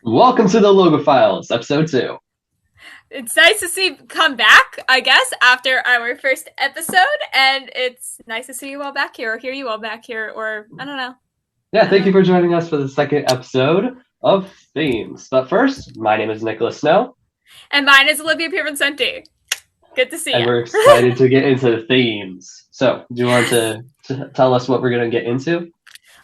Welcome to the LOGOPHILES, episode 2. It's nice to see you come back, I guess, after our first episode, and it's nice to see you all back here, or hear you all back here, or I don't know. Yeah, I don't thank you know. for joining us for the second episode of Themes. But first, my name is Nicholas Snow, And mine is Olivia Piervincenti. Good to see and ya. we're excited to get into the themes. So, do you want to tell us what we're going to get into?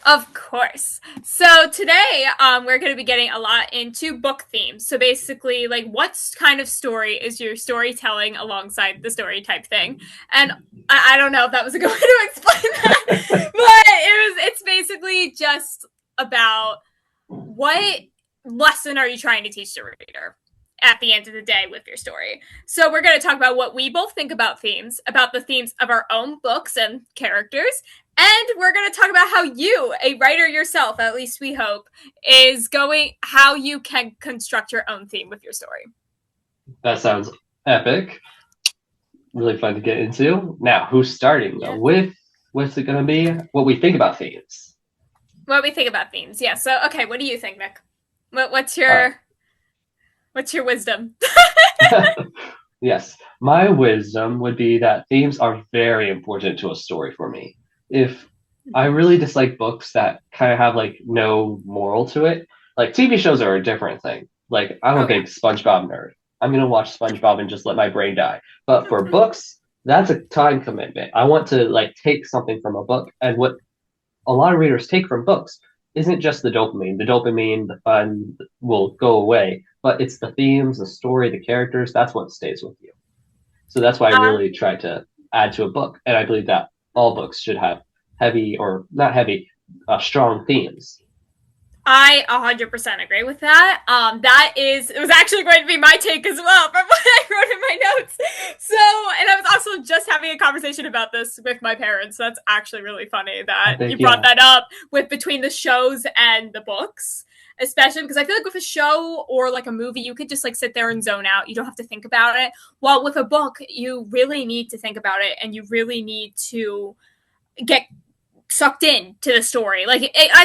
Of course. So today, we're going to be getting a lot into book themes. So basically, like, what kind of story is your storytelling alongside the story type thing? And I don't know if that was a good way to explain that, but it's basically just about what lesson are you trying to teach the reader at the end of the day with your story. So we're going to talk about what we both think about themes, about the themes of our own books and characters, and we're going to talk about how you, a writer yourself, at least we hope, is going how you can construct your own theme with your story. That sounds epic. Really fun to get into. Now, who's starting Yeah. with what's it going to be? What we think about themes. What we think about themes. Yeah. So, okay, what do you think, Nick? What's All right. your wisdom? Yes, my wisdom would be that themes are very important to a story for me. If I really dislike books that kind of have like no moral to it, like TV shows are a different thing. Like I'm a Oh yeah. big SpongeBob nerd. I'm gonna watch SpongeBob and just let my brain die. But for books, that's a time commitment. I want to like take something from a book, and what a lot of readers take from books isn't just the dopamine. The dopamine, the fun will go away, but it's the themes, the story, the characters. That's what stays with you. So that's why I Uh, really try to add to a book, and I believe that all books should have heavy or not heavy, strong themes. I 100% agree with that. It was actually going to be my take as well from what I wrote in my notes. So, and I was also just having a conversation about this with my parents. That's actually really funny I that you think brought yeah, that up with between the shows and the books, especially because I feel like with a show or like a movie, you could just like sit there and zone out. You don't have to think about it. While with a book, you really need to think about it and you really need to get sucked in to the story. As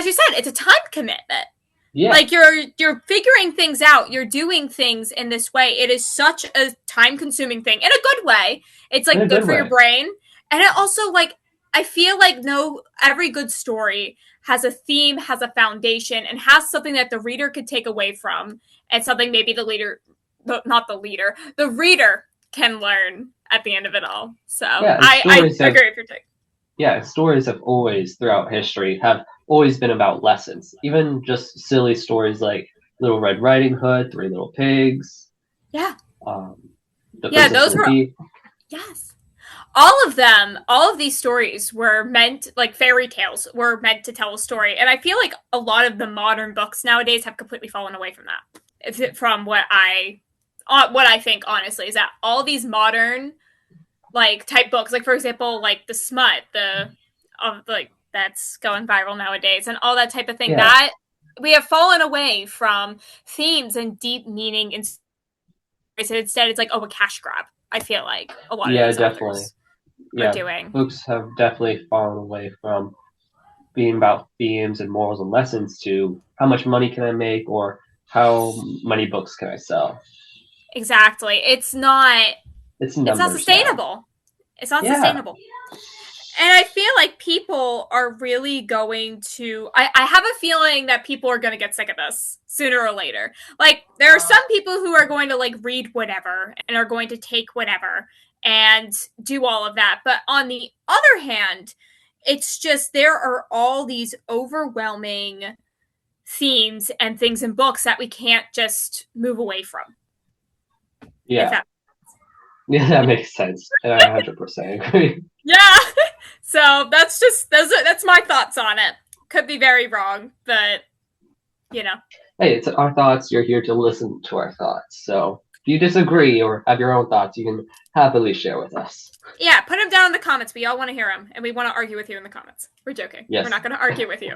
you said, it's a time commitment. yeah, Like you're figuring things out. You're doing things in this way. It is such a time consuming thing in a good way. It's in a like good good for your way. brain, and it also like I feel like no every good story has a theme, has a foundation, and has something that the reader could take away from, and something maybe not the leader, the reader can learn at the end of it all. So Yeah, and I agree with your take. stories have always throughout history have always been about lessons. Even just silly stories like Little Red Riding Hood, Three Little Pigs, Yeah, um, The yeah, Princess those and the were Pea. yes. All of them, all of these stories were meant, like fairy tales, were meant to tell a story. And I feel like a lot of the modern books nowadays have completely fallen away from that. From what I think, honestly, is that all these modern like type books, like for example, like the smut, the of like that's going viral nowadays, and all that type of thing. Yeah, That we have fallen away from themes and deep meaning, and instead it's like, oh, a cash grab. I feel like a lot of yeah, these definitely. authors are Yeah, doing. books have definitely fallen away from being about themes and morals and lessons to how much money can I make or how many books can I sell. Exactly. It's It's not numbers now. sustainable. It's not Yeah, sustainable. And I feel like people are really going to I have a feeling that people are gonna get sick of this sooner or later. Like there are some people who are going to like read whatever and are going to take whatever and do all of that. But on the other hand, it's just there are all these overwhelming themes and things in books that we can't just move away from. If yeah, that yeah, that makes sense. And I 100% agree. Yeah. So that's my thoughts on it. Could be very wrong, but you know. Hey, it's our thoughts. You're here to listen to our thoughts. So if you disagree or have your own thoughts, you can happily share with us. Yeah, put them down in the comments. We all want to hear them, and we want to argue with you in the comments. We're joking. We're Yes. not going to argue with you.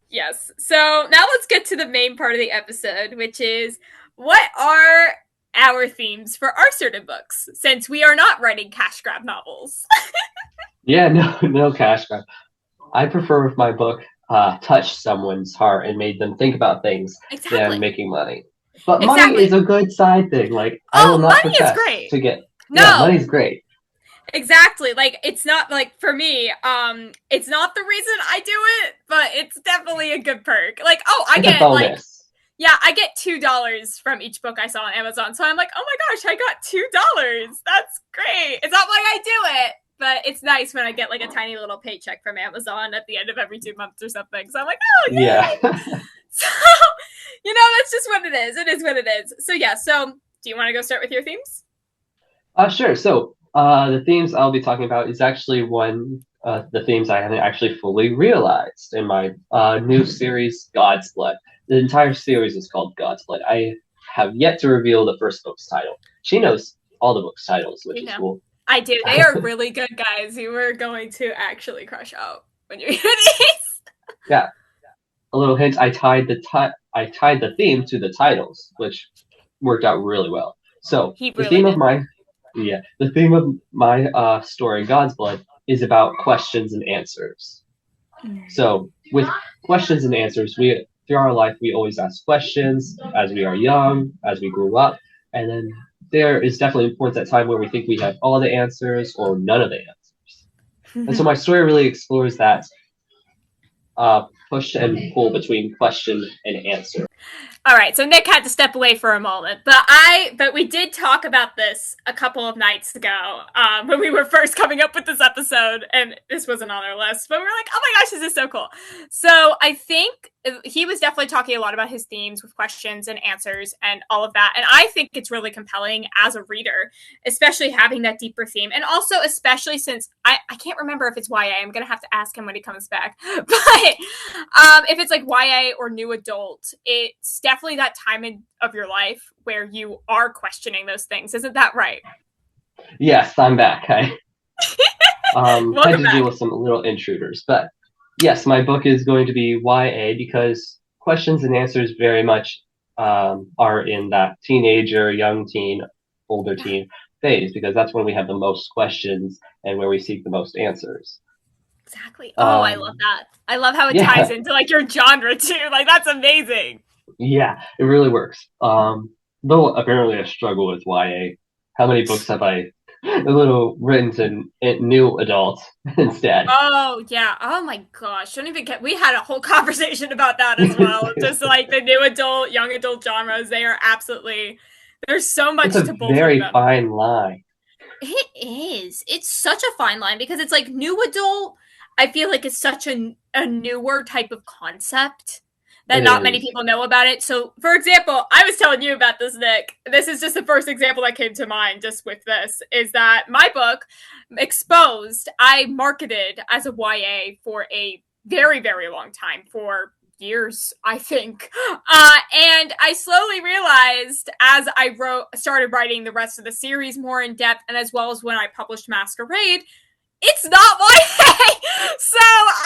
Yes. So now let's get to the main part of the episode, which is what are our themes for our certain books, since we are not writing cash grab novels. Yeah, no, no cash grab. I prefer with my book. touched someone's heart and made them think about things than Exactly. making money. But money Exactly. is a good side thing. Like I will Oh, not money is profess great. to get. Yeah, money's No, great. exactly. Like it's not like for me, it's not the reason I do it, but it's definitely a good perk. Like, oh, I It's a get like bonus. yeah, I get $2 from each book I saw on Amazon. So I'm like, oh my gosh, I got $2. That's great. It's not like I do it, but it's nice when I get like a tiny little paycheck from Amazon at the end of every 2 months or something. So I'm like, oh Yeah. yay! So that's just what it is. It is what it is. So yeah. So do you want to go start with your themes? Sure. So, the themes I'll be talking about is actually one the themes I haven't actually fully realized in my new series, God's Blood. The entire series is called God's Blood. I have yet to reveal the first book's title. She knows all the book's titles, which You is know, cool. I do. They are really good guys. You were going to actually crush out when you hear these. Yeah. A little hint: I tied the theme to the titles, which worked out really well. So He the really theme of did. my the theme of my story, God's Blood, is about questions and answers. So with questions and answers, we through our life we always ask questions as we are young, as we grew up, and then there is definitely points at time where we think we have all the answers or none of the answers. And so my story really explores that push and pull between question and answer. All right, so Nick had to step away for a moment, but we did talk about this a couple of nights ago when we were first coming up with this episode, and this wasn't on our list, but we were like, oh my gosh, this is so cool. So I think he was definitely talking a lot about his themes with questions and answers and all of that, and I think it's really compelling as a reader, especially having that deeper theme, and also especially since I can't remember if it's YA. I'm gonna have to ask him when he comes back, but if it's like YA or new adult, it's definitely that time of your life where you are questioning those things. Isn't that right? Yes, I'm back. I had Welcome to deal back. with some little intruders, but yes, my book is going to be YA because questions and answers very much are in that teenager, young teen, older Yeah, teen phase because that's when we have the most questions and where we seek the most answers. exactly. Oh, I love Um, that. I love how it ties yeah, into like your genre too. Like that's amazing. yeah, it really works. Though apparently I struggle with YA. How many books have I a little written to new adults instead? Oh yeah. Oh my gosh. Don't even get. We had a whole conversation about that as well. Just like the new adult, young adult genres, they are absolutely. There's so It's much a to both of very them. fine line. It is. It's such a fine line because it's like new adult. I feel like it's such a newer type of concept that It not many is. people know about it. So, for example, I was telling you about this, Nick. This is just the first example that came to mind just with this is that my book, Exposed, I marketed as a YA for a very, very long time, for years, I think. And I slowly realized as I started writing the rest of the series more in depth, and as well as when I published Masquerade, it's not YA. So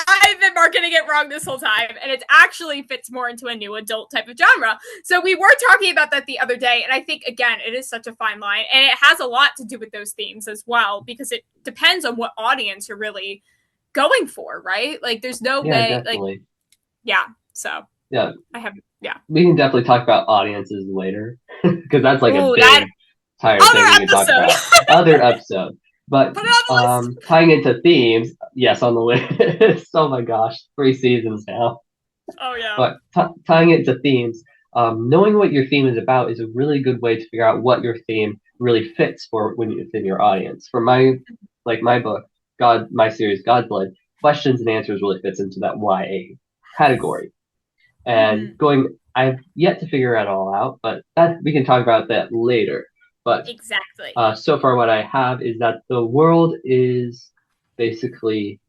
I've been marketing it wrong this whole time, and it actually fits more into a new adult type of genre. So we were talking about that the other day, and I think again it is such a fine line, and it has a lot to do with those themes as well because it depends on what audience you're really going for, right? Like there's no Yeah, way, like definitely. yeah. So Yeah, I have yeah. we can definitely talk about audiences later because that's like a Oh, that big entire thing we can other talk about. episode. Other episode. But Put it on the list. tying into themes, yes, on the list. Oh my gosh, 3 seasons now. Oh yeah. But tying it to themes, knowing what your theme is about is a really good way to figure out what your theme really fits for when it's in your audience. For my book, my series, God's Blood, questions and answers really fits into that YA category. And Mm-hmm. I've yet to figure it all out, but that we can talk about that later. But Exactly. so far, what I have is that the world is basically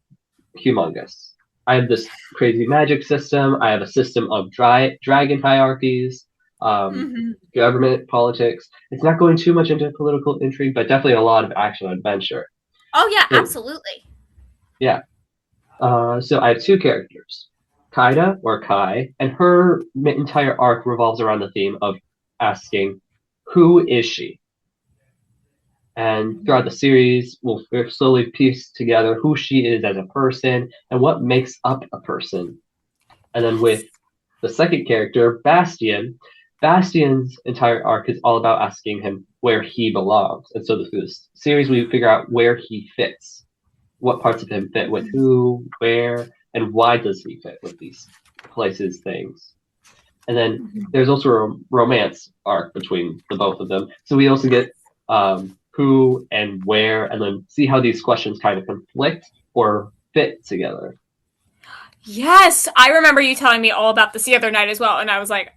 humongous. I have this crazy magic system. I have a system of dragon hierarchies, Mm-hmm. government, politics. It's not going too much into political intrigue, but definitely a lot of action and adventure. Oh yeah, So, absolutely. yeah. So I have two characters, Kaida or Kai, and her entire arc revolves around the theme of asking, "Who is she?" And throughout the series, we'll slowly piece together who she is as a person and what makes up a person. And then with the second character, Bastian, Bastian's entire arc is all about asking him where he belongs. And so through this series, we figure out where he fits, what parts of him fit with who, where, and why does he fit with these places, things. And then there's also a romance arc between the both of them. So we also get who and where, and then see how these questions kind of conflict or fit together. Yes, I remember you telling me all about this the other night as well, and I was like,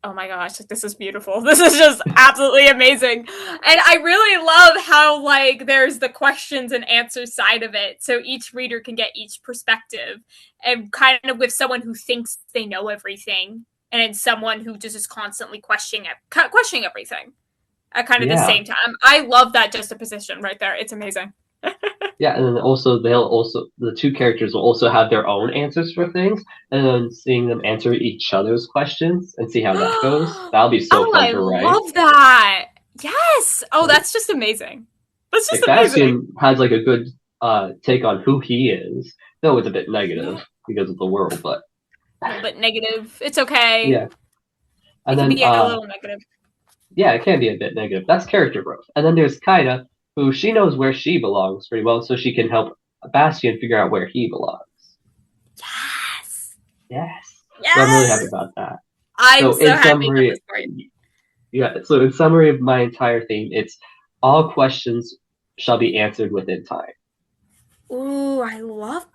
oh my gosh, this is beautiful. This is just absolutely amazing. And I really love how, like, there's the questions and answers side of it, so each reader can get each perspective, and kind of with someone who thinks they know everything, and then someone who just is constantly questioning everything at kind of the Yeah. same time. I love that juxtaposition right there. It's amazing. Yeah, and then also the two characters will also have their own answers for things, and then seeing them answer each other's questions and see how that goes. That'll be so Oh, fun I to write. love that. Yes. Oh, Like that's just amazing. That's just like amazing. Bastion has like a good take on who he is, though it's a bit negative because of the world, but A little bit negative. It's okay. yeah. It And can then be a little negative. yeah, it can be a bit negative. That's character growth. And then there's Kaida, who she knows where she belongs pretty well, so she can help Bastion figure out where he belongs. Yes. Yes. So I'm really happy Yes. about that. I'm So so in happy about this summary, part. yeah, so in summary of my entire theme, it's all questions shall be answered within time. Ooh, I love.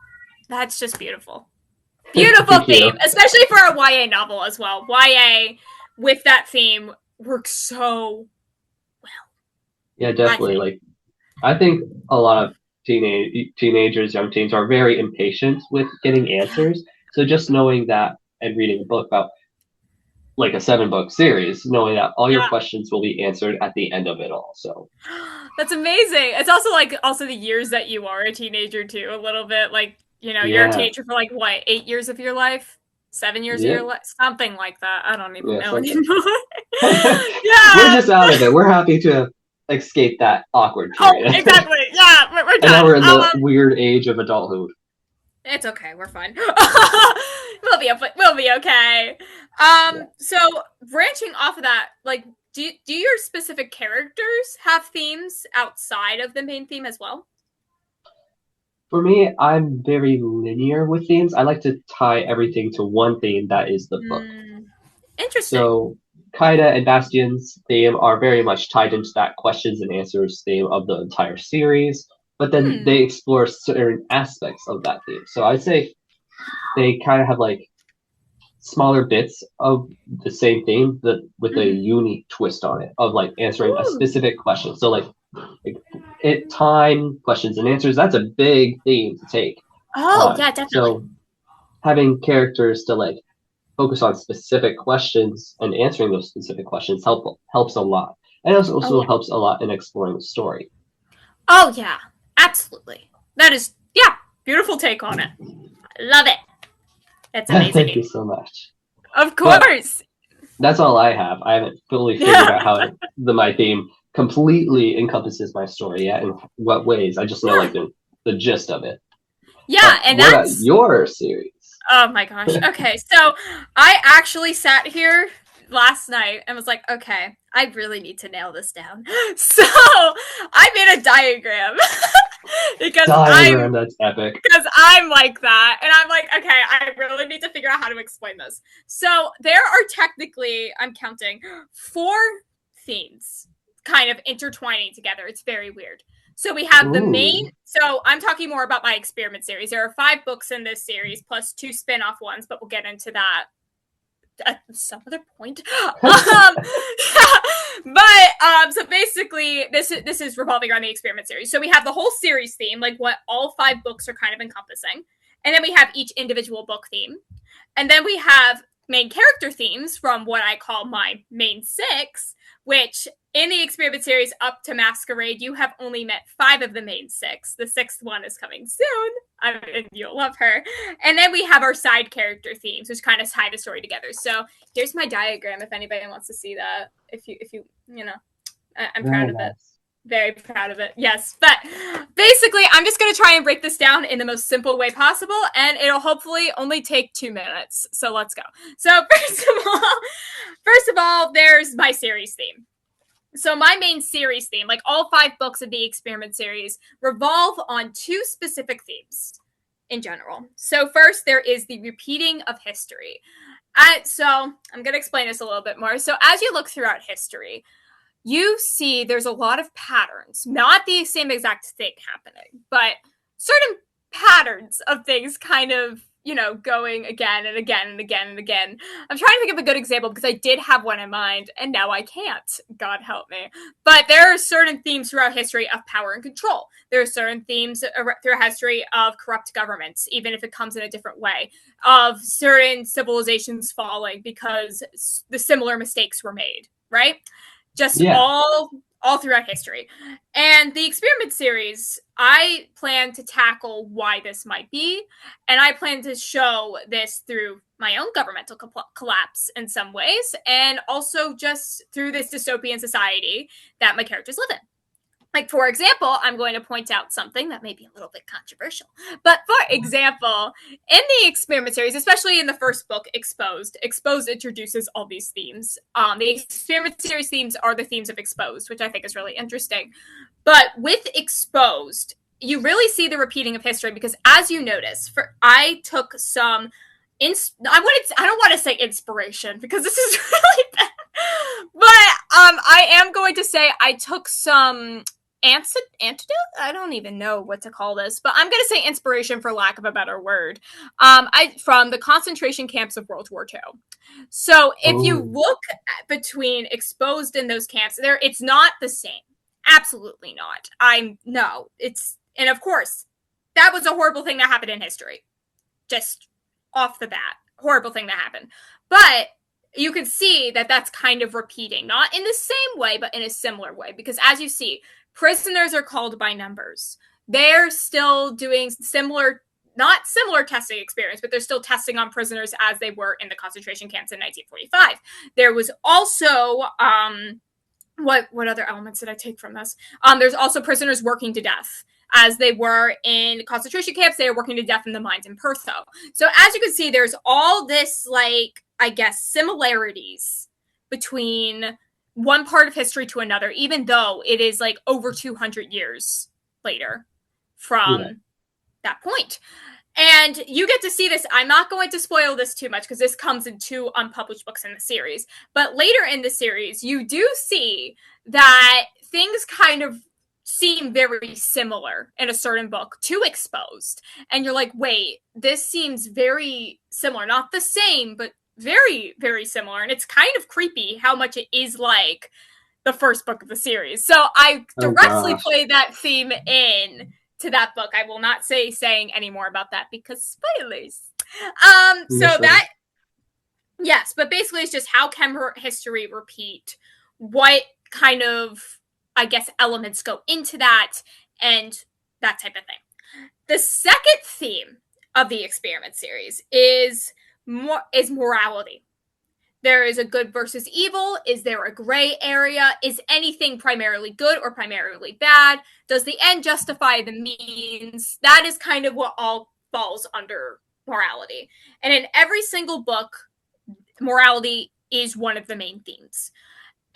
That's just beautiful. Beautiful Thank theme, you. especially for a YA novel as well. YA with that theme works so well. Yeah, I definitely. think. Like I think a lot of teenagers, young teens are very impatient with getting answers. So just knowing that and reading a book about like a 7 book series, knowing that all your Yeah. questions will be answered at the end of it all. So That's amazing. It's also like also the years that you are a teenager too, a little bit like, you're a yeah, teenager for like what, 8 years of your life? 7 years of yeah, your life? Something like that. I don't even yeah, know something. anymore. We're Yeah. just out of it. We're happy to escape that awkward Oh, period. exactly. Yeah, we're And now done. we're in the weird age of adulthood. It's okay. We're fine. We'll be okay. Yeah. So branching off of that, like, do your specific characters have themes outside of the main theme as well? For me, I'm very linear with themes. I like to tie everything to one theme that is the book. Mm, interesting. So Kaida and Bastion's theme are very much tied into that questions and answers theme of the entire series, but then Hmm. they explore certain aspects of that theme. So I'd say they kind of have like smaller bits of the same theme, but with a Mm-hmm. unique twist on it of like answering a Ooh. specific question. So like it time questions and answers. That's a big theme to take Oh on. yeah, definitely. So having characters to like focus on specific questions and answering those specific questions helps a lot. And it Oh also yeah. helps a lot in exploring the story. Oh yeah. Absolutely. That is yeah. Beautiful take on it. I love it. It's Thank amazing. you so much. Of But course. that's all I have. I haven't fully figured Yeah. out how my theme completely encompasses my story yet, in what ways. I just know like Yeah. the gist of it. Yeah, But and what about that's your series? oh my gosh. Okay, so I actually sat here last night and was like, okay, I really need to nail this down. So I made a diagram because I'm Diagram, that's epic. because I'm like that, and I'm like, okay, I really need to figure out how to explain this. So there are technically, I'm counting, 4 themes kind of intertwining together. It's very weird. So we have the main. Ooh. So I'm talking more about my experiment series. There are 5 books in this series, plus 2 spin-off ones, but we'll get into that at some other point. So basically, this is revolving around the experiment series. So we have the whole series theme, like what all 5 books are kind of encompassing, and then we have each individual book theme, and then we have main character themes from what I call my main 6, which in the experiment series up to Masquerade, you have only met 5 of the main 6. The 6th one is coming soon, and you'll love her. And then we have our side character themes, which kind of tie the story together. So here's my diagram if anybody wants to see that. If you I'm Very proud of it. nice. Very proud of it. Yes. But basically, I'm just going to try and break this down in the most simple way possible, and it'll hopefully only take 2 minutes. So let's go. So first of all, there's my series theme. So my main series theme, like all 5 books of the Experiment series, revolve on 2 specific themes in general. So first, there is the repeating of history. So I'm going to explain this a little bit more. So as you look throughout history, you see there's a lot of patterns, not the same exact thing happening, but certain patterns of things kind of, going again and again and again and again. I'm trying to think of a good example because I did have one in mind and now I can't. God help me. But there are certain themes throughout history of power and control. There are certain themes throughout history of corrupt governments, even if it comes in a different way, of certain civilizations falling because the similar mistakes were made, right? Just Yeah. all throughout history. And the Experiment series, I plan to tackle why this might be, and I plan to show this through my own governmental collapse in some ways, and also just through this dystopian society that my characters live in. Like, for example, I'm going to point out something that may be a little bit controversial. But for example, in the Experiment series, especially in the first book, Exposed introduces all these themes. The Experiment series themes are the themes of Exposed, which I think is really interesting. But with Exposed, you really see the repeating of history because, as you notice, I took some I don't want to say inspiration because this is really bad. But I am going to say I took some antidote? I don't even know what to call this, but I'm going to say inspiration for lack of a better word. From the concentration camps of World War II. So if you look between Exposed and those camps, it's not the same. Absolutely not. And of course, that was a horrible thing that happened in history. Just off the bat, horrible thing that happened. But you can see that that's kind of repeating, not in the same way, but in a similar way, because as you see, prisoners are called by numbers. They're still doing not similar testing experience, but they're still testing on prisoners as they were in the concentration camps in 1945. There was also, what other elements did I take from this? There's also prisoners working to death. As they were in concentration camps, they were working to death in the mines in Pertho. So as you can see, there's all this, similarities between one part of history to another, even though it is over 200 years later from that point. And you get to see this. I'm not going to spoil this too much because this comes in 2 unpublished books in the series. But later in the series, you do see that things kind of seem very similar in a certain book to Exposed. And you're like, wait, this seems very similar. Not the same, but very, very similar. And it's kind of creepy how much it is like the first book of the series. So I directly played that theme in to that book. I will not saying any more about that because spoilers. Yes, but basically it's just how can history repeat? What kind of, elements go into that and that type of thing. The second theme of the Experiment series is morality. There is a good versus evil. Is there a gray area? Is anything primarily good or primarily bad? Does the end justify the means? That is kind of what all falls under morality. And in every single book, morality is one of the main themes.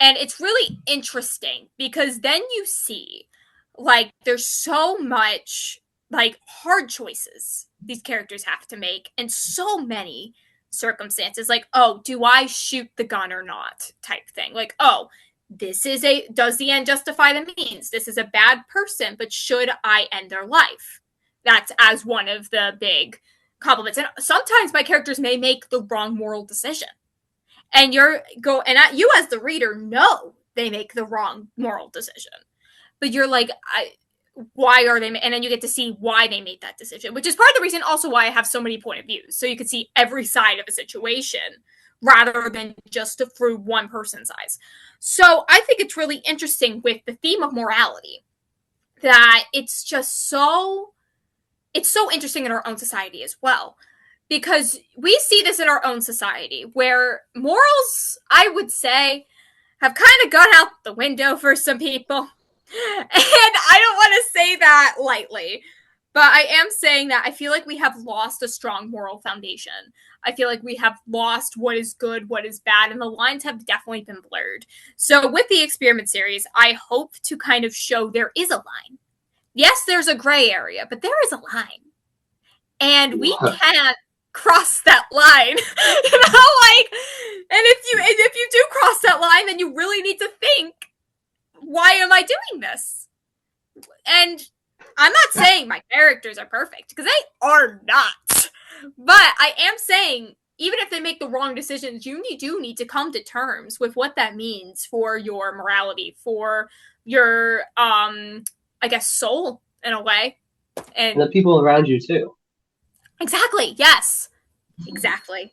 And it's really interesting because then you see, there's so much, hard choices these characters have to make, and so many circumstances, do I shoot the gun or not type thing. Does the end justify the means? This is a bad person, but should I end their life? That's as one of the big compliments. And sometimes my characters may make the wrong moral decision. And you as the reader know they make the wrong moral decision. But you're like, why are they? And then you get to see why they made that decision, which is part of the reason also why I have so many point of views. So you can see every side of a situation rather than just through one person's eyes. So I think it's really interesting with the theme of morality that it's so interesting in our own society as well. Because we see this in our own society where morals, I would say, have kind of gone out the window for some people. And I don't want to say that lightly, but I am saying that I feel like we have lost a strong moral foundation. I feel like we have lost what is good, what is bad, and the lines have definitely been blurred. So with the experiment series, I hope to kind of show there is a line. Yes, there's a gray area, but there is a line. And we Yeah. can't cross that line. And if you do cross that line, then you really need to think, why am I doing this? And I'm not saying my characters are perfect, because they are not. But I am saying, even if they make the wrong decisions, you do need to come to terms with what that means for your morality, for your I guess soul in a way. And the And people around you too. exactly, yes. Exactly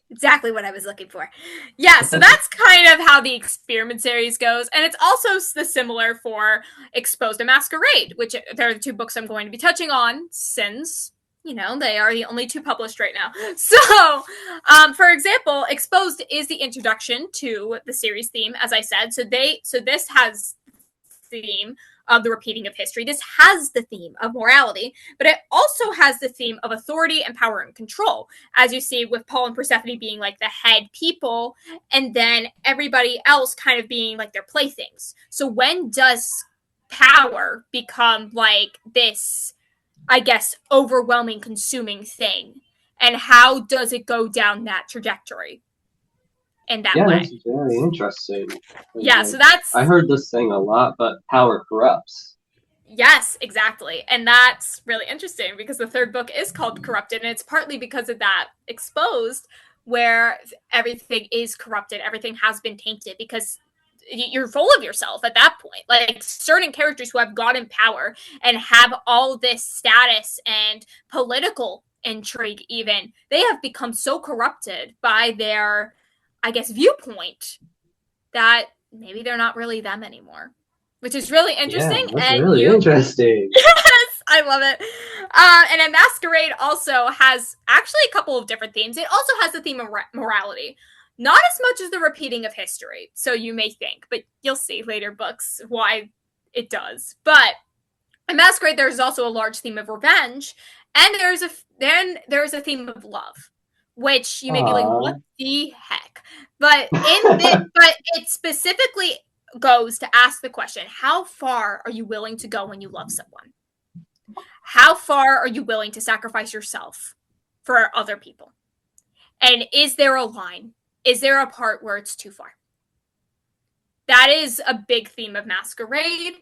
what I was looking for. Yeah, so that's kind of how the experiment series goes, and it's also the similar for Exposed and Masquerade, which they're the two books I'm going to be touching on, since they are the only two published right now. So for example, Exposed is the introduction to the series theme, as I said. So this has the theme of the repeating of history. This has the theme of morality, but it also has the theme of authority and power and control, as you see with Paul and Persephone being like the head people, and then everybody else kind of being like their playthings. So when does power become like this, I guess, overwhelming, consuming thing? And how does it go down that trajectory in that Yeah, way? that's very interesting. Yeah, Like, so that's I heard this saying a lot, but power corrupts. yes, exactly. And that's really interesting because the third book is called Corrupted, and it's partly because of that Exposed, where everything is corrupted, everything has been tainted because you're full of yourself at that point. Like certain characters who have gotten power and have all this status and political intrigue, even, they have become so corrupted by their, I guess, viewpoint that maybe they're not really them anymore, which is really Yeah, interesting. that's And really you, interesting. yes, I love it. And then Masquerade also has actually a couple of different themes. It also has the theme of morality, not as much as the repeating of history. So you may think, but you'll see later books why it does. But in Masquerade, there's also a large theme of revenge, and there's a theme of love, which you may be like, Aw. what the heck? But but it specifically goes to ask the question: how far are you willing to go when you love someone? How far are you willing to sacrifice yourself for other people? And is there a line? Is there a part where it's too far? That is a big theme of Masquerade.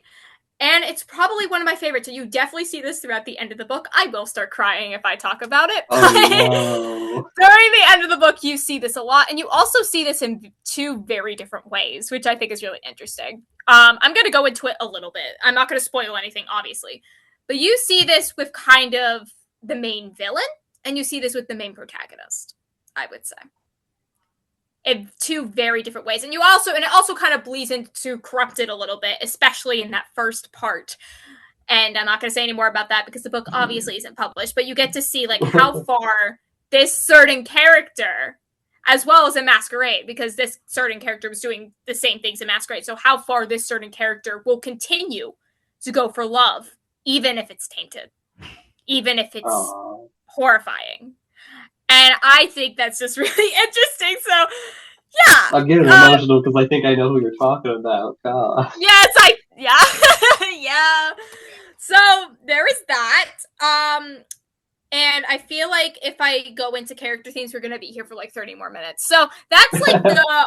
And it's probably one of my favorites. So you definitely see this throughout the end of the book. I will start crying if I talk about it. Oh no. During the end of the book, you see this a lot. And you also see this in two very different ways, which I think is really interesting. I'm going to go into it a little bit. I'm not going to spoil anything, obviously. But you see this with kind of the main villain, and you see this with the main protagonist, I would say. In two very different ways. And it also kind of bleeds into Corrupted a little bit, especially in that first part. And I'm not going to say any more about that because the book obviously isn't published, but you get to see like how far this certain character, as well as in Masquerade, because this certain character was doing the same things in Masquerade, so how far this certain character will continue to go for love, even if it's tainted, even if it's horrifying. And I think that's just really interesting. So, yeah. I'm getting emotional because I think I know who you're talking about. God. Yeah, yeah. So there is that. And I feel like if I go into character themes, we're gonna be here for like 30 more minutes. So that's like the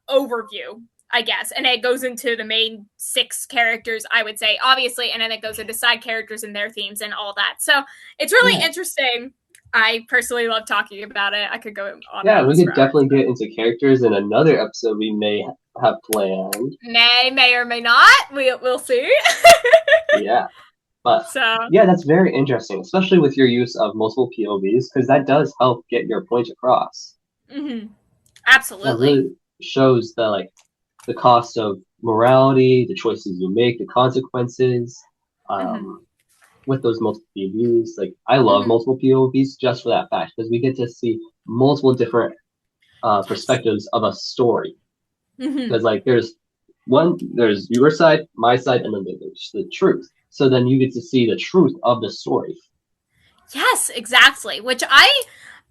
overview, I guess. And it goes into the main 6 characters, I would say, obviously, and then it goes into side characters and their themes and all that. So it's really interesting. I personally love talking about it. I could go on. Yeah, we could definitely get into characters in another episode we may have planned. May or may not. We'll see. Yeah. But so yeah, that's very interesting, especially with your use of multiple POVs, because that does help get your point across. Absolutely. That really shows the cost of morality, the choices you make, the consequences. With those multiple POVs, like I love multiple POVs just for that fact, because we get to see multiple different perspectives of a story. Because like there's there's your side, my side, and then there's the truth. So then you get to see the truth of the story. Yes, exactly. Which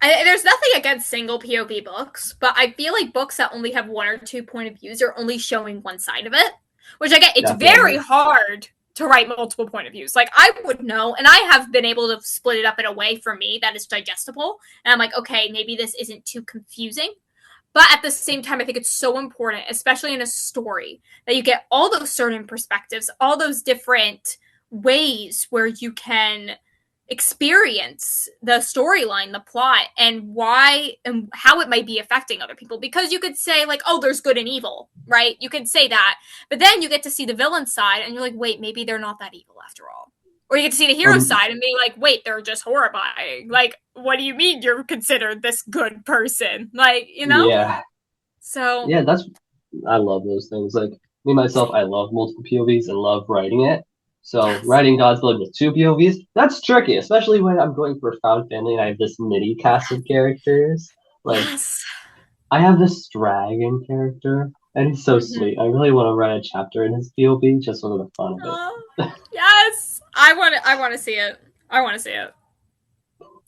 there's nothing against single POV books, but I feel like books that only have one or two point of views are only showing one side of it. Which I get, it's very Definitely. hard to write multiple point of views. Like I would know, and I have been able to split it up in a way for me that is digestible. And I'm like, okay, maybe this isn't too confusing. But at the same time, I think it's so important, especially in a story, that you get all those certain perspectives, all those different ways where you can experience the storyline, the plot, and why and how it might be affecting other people. Because you could say, like, oh, there's good and evil, right? You could say that. But then you get to see the villain side, and you're like, wait, maybe they're not that evil after all. Or you get to see the hero Um, side and be like, wait, they're just horrifying. Like, what do you mean you're considered this good person? Like, you know? yeah, So, yeah, I love those things. Like me myself, same. I love multiple POVs and love writing it. So Yes. writing God's Blood with two POVs, that's tricky, especially when I'm going for found family and I have this mini cast of characters. Like Yes. I have this dragon character, and he's so Mm-hmm. sweet. I really want to write a chapter in his POV just for the fun of it. Oh, yes. I want to see it. I want to see it.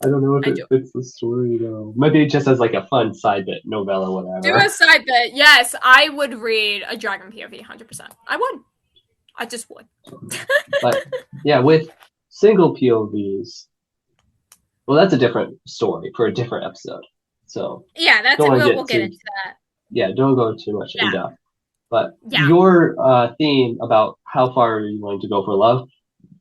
I don't know if I it do. fits the story though. Maybe just as like a fun side bit, novella, Do whatever. a side bit. Yes, I would read a Dragon POV 100%. I would. I just would. But yeah, with single POVs, well, that's a different story for a different episode. So Yeah, that's don't it. want to We'll get get too, into that. yeah, don't go too much in Yeah. depth. But Yeah. your theme about how far are you willing to go for love,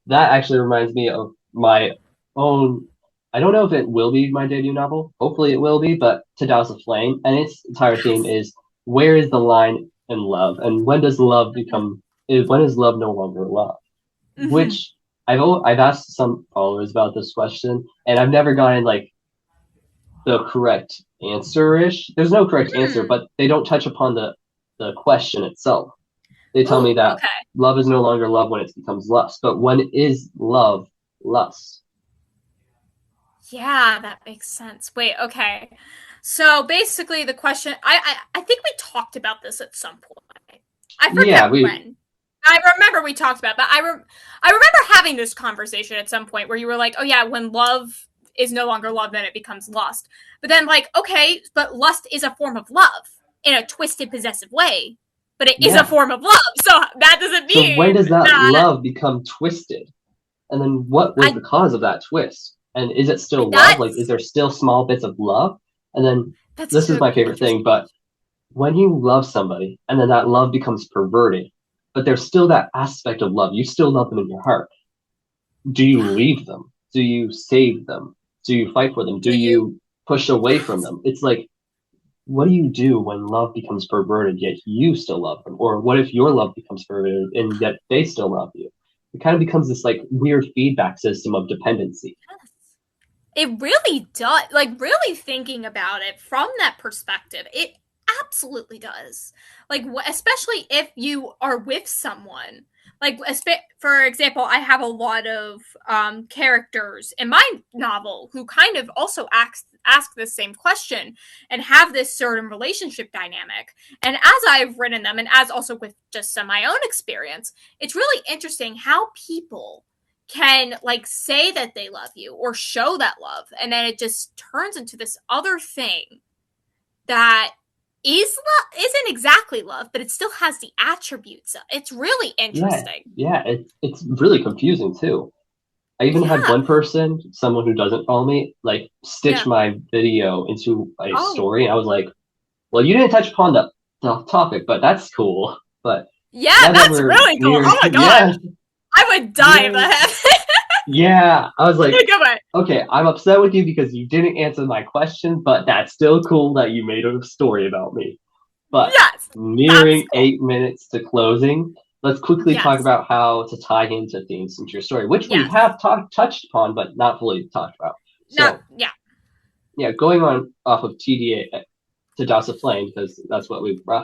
that actually reminds me of my own. I don't know if it will be my debut novel. Hopefully it will be, but To Douse a Flame, and its entire theme Yes. is where is the line in love, and when does love Mm-hmm. become? When is love no longer love? Mm-hmm. Which I've asked some followers about this question, and I've never gotten like the correct answer-ish. There's no correct answer, Mm. but they don't touch upon the question itself. They tell me Ooh, that okay. love is no longer love when it becomes lust, but when is love lust? Yeah, that makes sense. Wait, okay. So basically, the question I think we talked about this at some point. I Yeah, forget we when. I remember we talked about, it, but I remember having this conversation at some point where you were like, "Oh yeah, when love is no longer love, then it becomes lust." But then, like, okay, but lust is a form of love in a twisted, possessive way. But it is a yeah. form of love, so that doesn't So when mean does that that love become twisted? And then what was the I cause of that twist? And is it still love? Like, is that's there still small bits of love? And then that's this is so my favorite thing, interesting. but when you love somebody and then that love becomes perverted, but there's still that aspect of love. You still love them in your heart. Do you Yeah. leave them? Do you save them? Do you fight for them? Do Do you? you push away from Yes. them? It's like, what do you do when love becomes perverted yet you still love them? Or what if your love becomes perverted and yet they still love you? It kind of becomes this like weird feedback system of dependency. It really does. Like, really thinking about it from that perspective, it absolutely does. Like, especially if you are with someone. Like, for example, I have a lot of characters in my novel who kind of also ask this same question and have this certain relationship dynamic. And as I've written them, and as also with just some of my own experience, it's really interesting how people can like say that they love you or show that love, and then it just turns into this other thing that isn't exactly love, but it still has the attributes. It's really Yeah, interesting. yeah, it's really confusing too. I even had Yeah. one person, someone who doesn't follow me, like stitch Yeah. my video into a Oh. story. And I was like, well, you didn't touch upon the topic, but that's cool. But Yeah, now that that's we're really cool. nearing, Oh my yeah, gosh. I would die if nearing, that happened. yeah, I was like, Come on. okay, I'm upset with you because you didn't answer my question, but that's still cool that you made a story about me. But Yes. That's nearing cool. 8 minutes to closing, let's quickly talk Yes. about how to tie into themes into your story, which we Yes. have touched upon, but not fully talked about. Not So, yeah. yeah, going on off of TDA to Douse of Flame, because that's what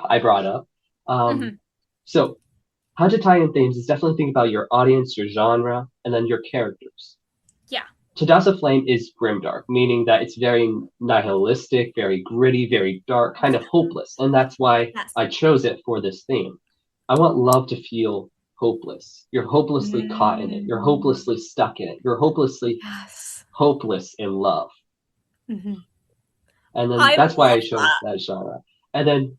I brought up. Mm-hmm. So, how to tie in themes is definitely think about your audience, your genre, and then your characters. Yeah. Tadasa Flame is grimdark, meaning that it's very nihilistic, very gritty, very dark, kind of hopeless, and that's why Yes. I chose it for this theme. I want love to feel hopeless. You're hopelessly caught in it. You're Mm, hopelessly stuck in it. You're hopelessly yes. hopeless in love. Mhm. And then I that's why I love chose that. that genre. And then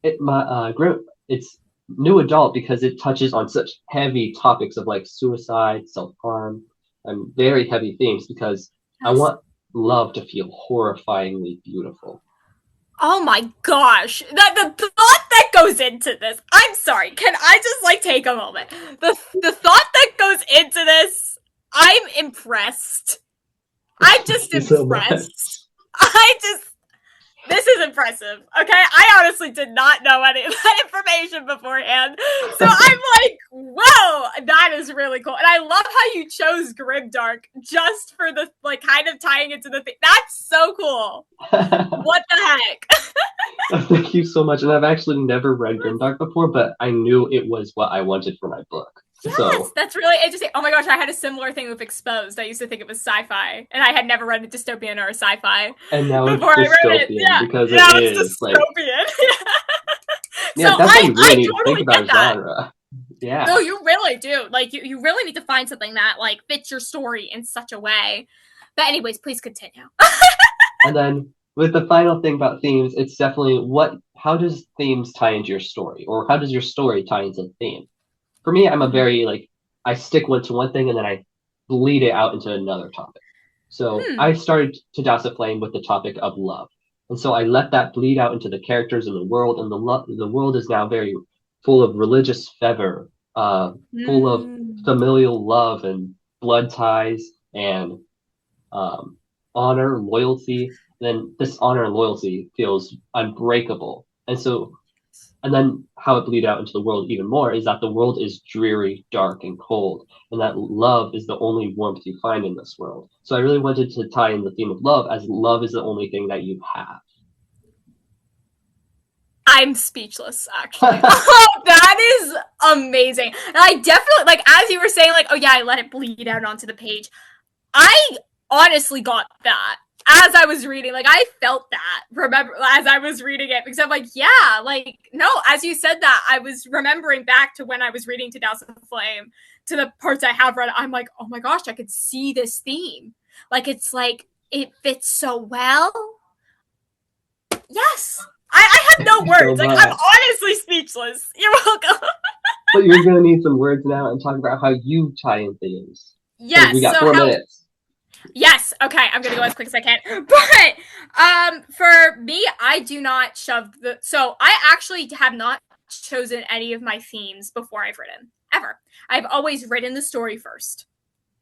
it's new adult because it touches on such heavy topics of like suicide, self-harm, and very heavy themes because I Yes. want love to feel horrifyingly beautiful. Oh my gosh. The thought that goes into this. I'm sorry. Can I just like take a moment? The thought that goes into this, I'm impressed. I'm Thank just you so much. impressed. I just This is impressive. Okay, I honestly did not know any of that information beforehand, so I'm like, whoa, that is really cool. And I love how you chose grimdark just for the like kind of tying into the thing. That's so cool. What the heck? Thank you so much. And I've actually never read Grimdark before, but I knew it was what I wanted for my book. Yes, So, that's really interesting. Oh my gosh, I had a similar thing with Exposed. I used to think it was sci-fi, and I had never read a dystopian or a sci-fi and now it's before I read it. dystopian Yeah, because it now it's is like, dystopian. So yeah, that's why you really I need to think totally get about that. genre. No, Yeah. you really do. Like you really need to find something that like fits your story in such a way. But anyways, please continue. And then with the final thing about themes, it's definitely how does themes tie into your story? Or how does your story tie into the theme? For me, I'm a Mhm. very like I stick to one thing and then I bleed it out into another topic. So I Hmm. started to douse a flame with the topic of love, and so I let that bleed out into the characters in the world, and the world is now very full of religious fervor, full of Hmm. familial love and blood ties and um, honor, loyalty. Then this honor and loyalty feels unbreakable, and then how it bleed out into the world even more is that the world is dreary, dark, and cold, and that love is the only warmth you find in this world. So I really wanted to tie in the theme of love, as love is the only thing that you have. I'm speechless, actually. Oh, that is amazing. And I definitely like as you were saying, like, oh yeah, I let it bleed out onto the page. I honestly got that as I was reading. Like I felt that remember as I was reading it because I'm like, yeah, like no, as you said that, I was remembering back to when I was reading To Douse the Flame to the parts I have read. I'm like, oh my gosh, I could see this theme. Like it's like it fits so well. Yes. I have Thank no you so words. Like I'm much. honestly speechless. You're welcome. But you're gonna need some words now and talk about how you tie in things. Because we Yes. got So four how minutes. Yes. Okay. I'm gonna go as quick as I can. But for me, I do not shove the. So I actually have not chosen any of my themes before I've written ever. I've always written the story first,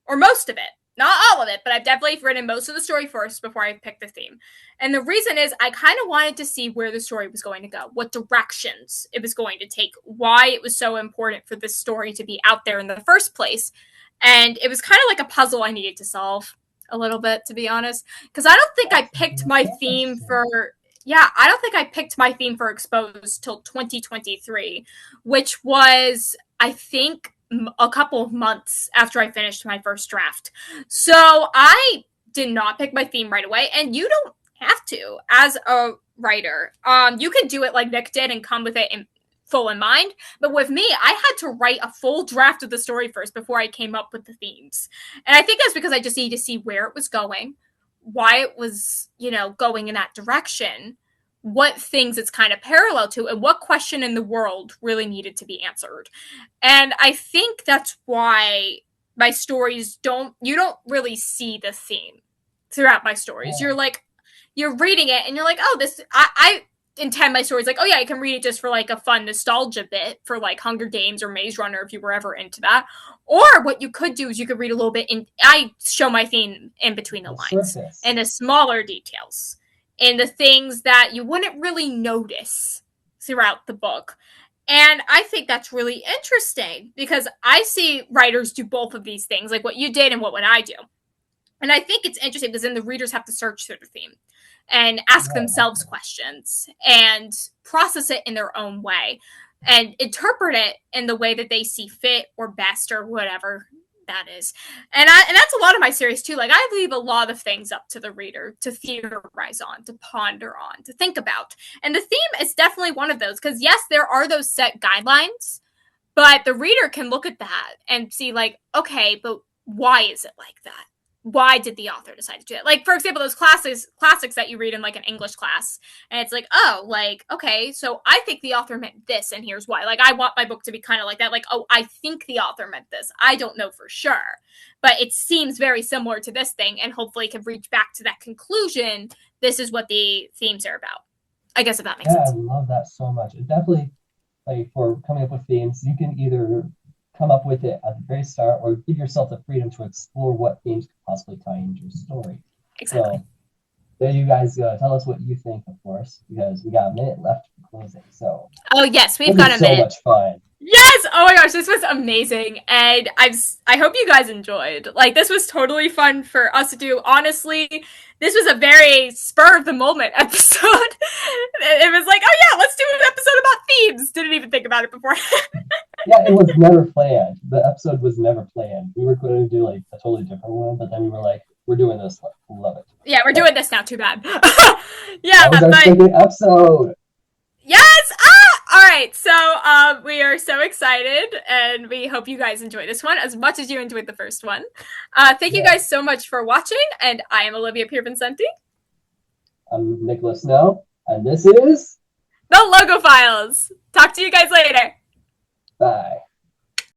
or most of it. Not all of it, but I've definitely written most of the story first before I picked the theme. And the reason is I kind of wanted to see where the story was going to go, what directions it was going to take, why it was so important for this story to be out there in the first place. And it was kind of like a puzzle I needed to solve a little bit, to be honest. Because I don't think I That's picked my theme for. Yeah, I don't think I picked my theme for Exposed till 2023, which was, I think, a couple of months after I finished my first draft. So I did not pick my theme right away, and you don't have to as a writer. You can do it like Nick did and come with it in full in mind. But with me, I had to write a full draft of the story first before I came up with the themes. And I think that's because I just needed to see where it was going, why it was, going in that direction, what things it's kind of parallel to, and what question in the world really needed to be answered. And I think that's why my stories you don't really see the theme throughout my stories. You're reading it and you're like, oh, I intend my stories like, oh yeah, I can read it just for like a fun nostalgia bit for like Hunger Games or Maze Runner if you were ever into that. Or what you could do is you could read a little bit I show my theme in between the the lines surface. and the smaller details and the things that you wouldn't really notice throughout the book. And I think that's really interesting because I see writers do both of these things, like what you did and what would I do. And I think it's interesting because then the readers have to search through the theme and ask themselves questions and process it in their own way and interpret it in the way that they see fit or best or whatever that is. And that's a lot of my series too. Like I leave a lot of things up to the reader to theorize on, to ponder on, to think about. And the theme is definitely one of those because yes, there are those set guidelines, But the reader can look at that and see, like, okay, but why is it like that? Why did the author decide to do it? Like, for example, those classics that you read in like an English class, and it's like, oh, like, okay, so I think the author meant this, and here's why. Like, I want my book to be kind of like that. Like, oh, I think the author meant this. I don't know for sure, but it seems very similar to this thing, and hopefully can reach back to that conclusion. This is what the themes are about. I guess if that makes Yeah, I sense. love that so much. It definitely, like, for coming up with themes, you can either come up with it at the very start or give yourself the freedom to explore what themes could possibly tie into your story. Exactly. So there you guys go. Tell us what you think, of course, because we got a minute left for closing. So Oh yes, this we've got is a so minute. much fun. Yes! Oh my gosh, this was amazing. And I hope you guys enjoyed. Like, this was totally fun for us to do. Honestly, this was a very spur of the moment episode. It was like, oh yeah, let's do an episode about themes. Didn't even think about it before. Yeah, it was never planned. The episode was never planned. We were going to do like a totally different one, but then we were like, we're doing this one. Love it. Yeah, we're So, doing this now. Too bad. Yeah, that was our but second episode. yes! Ah! All right, so we are so excited, and we hope you guys enjoy this one as much as you enjoyed the first one. Thank you Yes. guys so much for watching, and I am Olivia Piervincenti, I'm Nicholas Snow, and this is the Logo Files. Talk to you guys later. Bye.